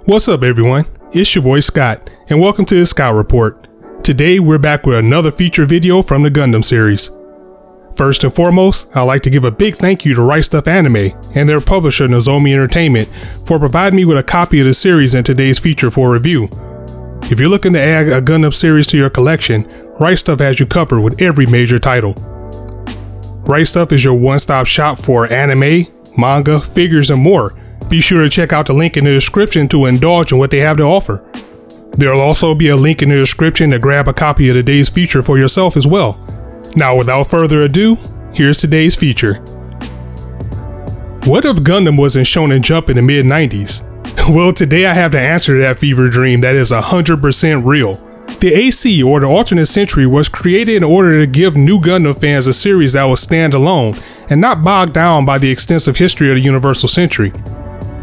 What's up everyone, it's your boy Scott, and welcome to the Scout Report. Today we're back with another feature video from the Gundam series. First and foremost, I'd like to give a big thank you to Right Stuf Anime and their publisher Nozomi Entertainment for providing me with a copy of the series in today's feature for review. If you're looking to add a Gundam series to your collection, Right Stuf has you covered with every major title. Right Stuf is your one-stop shop for anime, manga, figures, and more. Be sure to check out the link in the description to indulge in what they have to offer. There'll also be a link in the description to grab a copy of today's feature for yourself as well. Now without further ado, here's today's feature. What if Gundam wasn't shown in Jump in the mid-90s? Well, today I have the answer to that fever dream that is 100% real. The AC, or the alternate century, was created in order to give new Gundam fans a series that would stand alone and not bogged down by the extensive history of the Universal Century.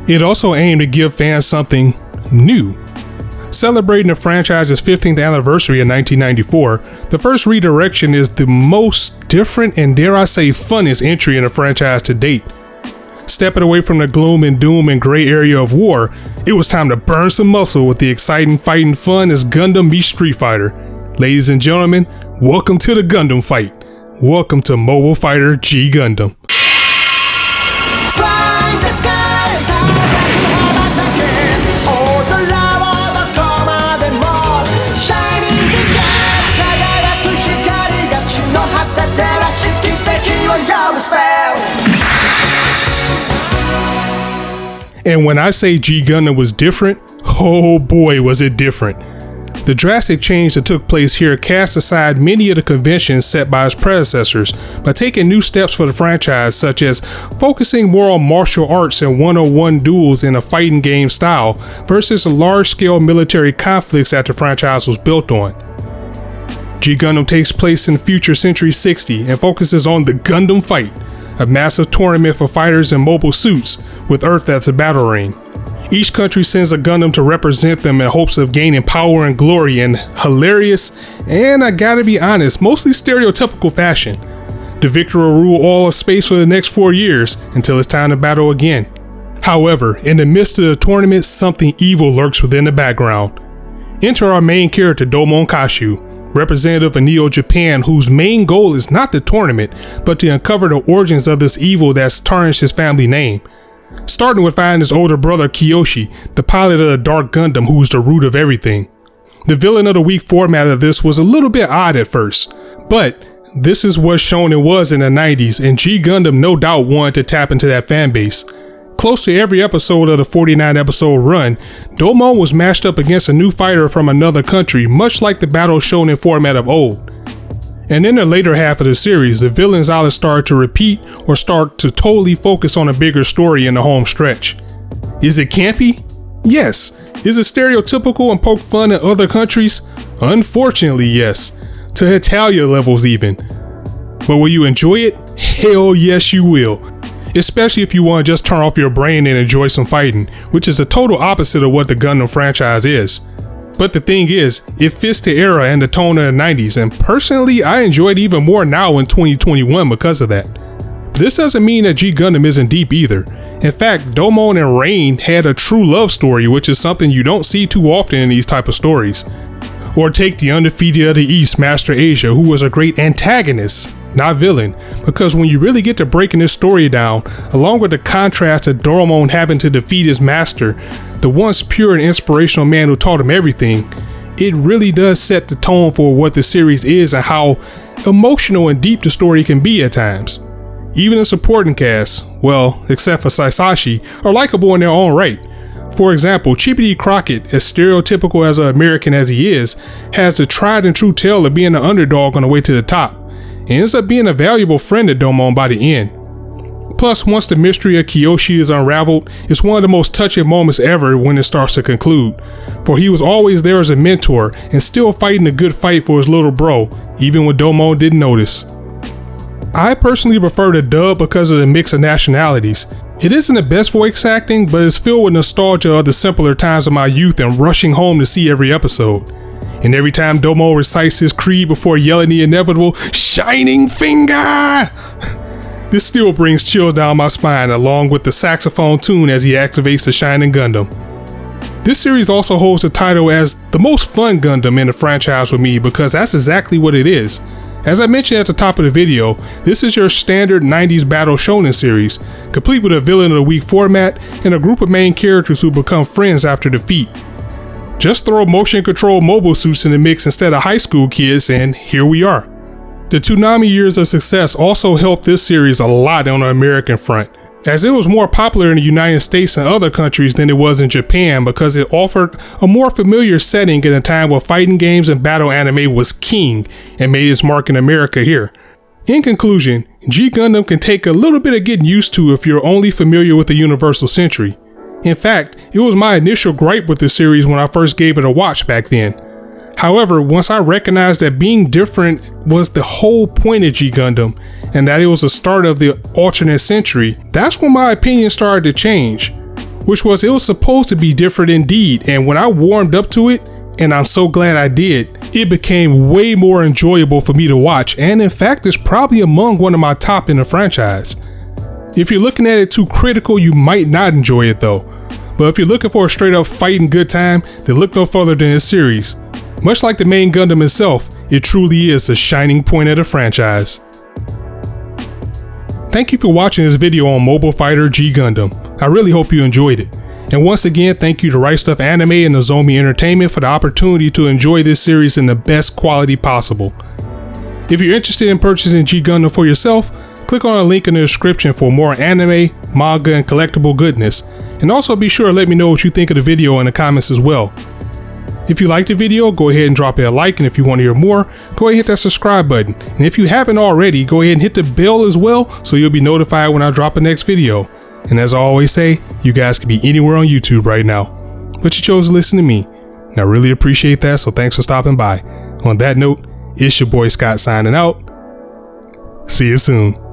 It also aimed to give fans something new. Celebrating the franchise's 15th anniversary in 1994, the first redirection is the most different and, dare I say, funnest entry in the franchise to date. Stepping away from the gloom and doom and gray area of war, it was time to burn some muscle with the exciting fighting fun as Gundam meets Street Fighter. Ladies and gentlemen, welcome to the Gundam fight. Welcome to Mobile Fighter G Gundam. And when I say G Gundam was different, oh boy was it different. The drastic change that took place here cast aside many of the conventions set by its predecessors by taking new steps for the franchise, such as focusing more on martial arts and one-on-one duels in a fighting game style versus the large-scale military conflicts that the franchise was built on. G Gundam takes place in future Century 60 and focuses on the Gundam Fight, a massive tournament for fighters in mobile suits with Earth as a battle ring. Each country sends a Gundam to represent them in hopes of gaining power and glory in hilarious, and I gotta be honest, mostly stereotypical fashion. The victor will rule all of space for the next 4 years until it's time to battle again. However, in the midst of the tournament, something evil lurks within the background. Enter our main character, Domon Kashu, representative of Neo-Japan, whose main goal is not the tournament, but to uncover the origins of this evil that's tarnished his family name. Starting with finding his older brother Kiyoshi, the pilot of the Dark Gundam, who's the root of everything. The villain of the week format of this was a little bit odd at first, but this is what Shonen was in the 90s, and G Gundam no doubt wanted to tap into that fan base. Close to every episode of the 49 episode run, Domon was matched up against a new fighter from another country, much like the Battle Shonen format of old. And in the later half of the series, the villains either start to repeat or start to totally focus on a bigger story in the home stretch. Is it campy? Yes. Is it stereotypical and poke fun at other countries? Unfortunately, yes. To Italia levels even. But will you enjoy it? Hell yes you will. Especially if you want to just turn off your brain and enjoy some fighting, which is the total opposite of what the Gundam franchise is. But the thing is, it fits the era and the tone of the 90s, and personally I enjoy it even more now in 2021 because of that. This doesn't mean that G Gundam isn't deep either. In fact, Domon and Rain had a true love story, which is something you don't see too often in these type of stories. Or take the undefeated of the East, Master Asia, who was a great antagonist, not villain, because when you really get to breaking this story down, along with the contrast of Domon having to defeat his master, the once pure and inspirational man who taught him everything, it really does set the tone for what the series is and how emotional and deep the story can be at times. Even the supporting cast, well, except for Saisashi, are likable in their own right. For example, Chippity Crockett, as stereotypical as an American as he is, has the tried and true tale of being an underdog on the way to the top, and ends up being a valuable friend to Domon by the end. Plus, once the mystery of Kiyoshi is unraveled, it's one of the most touching moments ever when it starts to conclude, for he was always there as a mentor and still fighting a good fight for his little bro, even when Domon didn't notice. I personally prefer the dub because of the mix of nationalities. It isn't the best voice acting, but it's filled with nostalgia of the simpler times of my youth and rushing home to see every episode. And every time Domon recites his creed before yelling the inevitable "Shining Finger!" This still brings chills down my spine, along with the saxophone tune as he activates the Shining Gundam. This series also holds the title as the most fun Gundam in the franchise with me, because that's exactly what it is. As I mentioned at the top of the video, this is your standard 90s battle shonen series, complete with a villain of the week format and a group of main characters who become friends after defeat. Just throw motion control mobile suits in the mix instead of high school kids, and here we are. The Toonami years of success also helped this series a lot on the American front, as it was more popular in the United States and other countries than it was in Japan, because it offered a more familiar setting in a time where fighting games and battle anime was king and made its mark in America here. In conclusion, G Gundam can take a little bit of getting used to if you're only familiar with the Universal Century. In fact, it was my initial gripe with the series when I first gave it a watch back then. However, once I recognized that being different was the whole point of G Gundam, and that it was the start of the alternate century, that's when my opinion started to change. Which was, it was supposed to be different indeed, and when I warmed up to it, and I'm so glad I did, it became way more enjoyable for me to watch, and in fact is probably among one of my top in the franchise. If you're looking at it too critical, you might not enjoy it though. But if you're looking for a straight up fighting good time, then look no further than this series. Much like the main Gundam itself, it truly is the shining point of the franchise. Thank you for watching this video on Mobile Fighter G Gundam. I really hope you enjoyed it. And once again, thank you to Right Stuf Anime and Nozomi Entertainment for the opportunity to enjoy this series in the best quality possible. If you're interested in purchasing G Gundam for yourself, click on a link in the description for more anime, manga, and collectible goodness. And also be sure to let me know what you think of the video in the comments as well. If you liked the video, go ahead and drop it a like, and if you want to hear more, go ahead and hit that subscribe button. And if you haven't already, go ahead and hit the bell as well, so you'll be notified when I drop the next video. And as I always say, you guys can be anywhere on YouTube right now, but you chose to listen to me, and I really appreciate that, so thanks for stopping by. On that note, it's your boy Scott signing out. See you soon.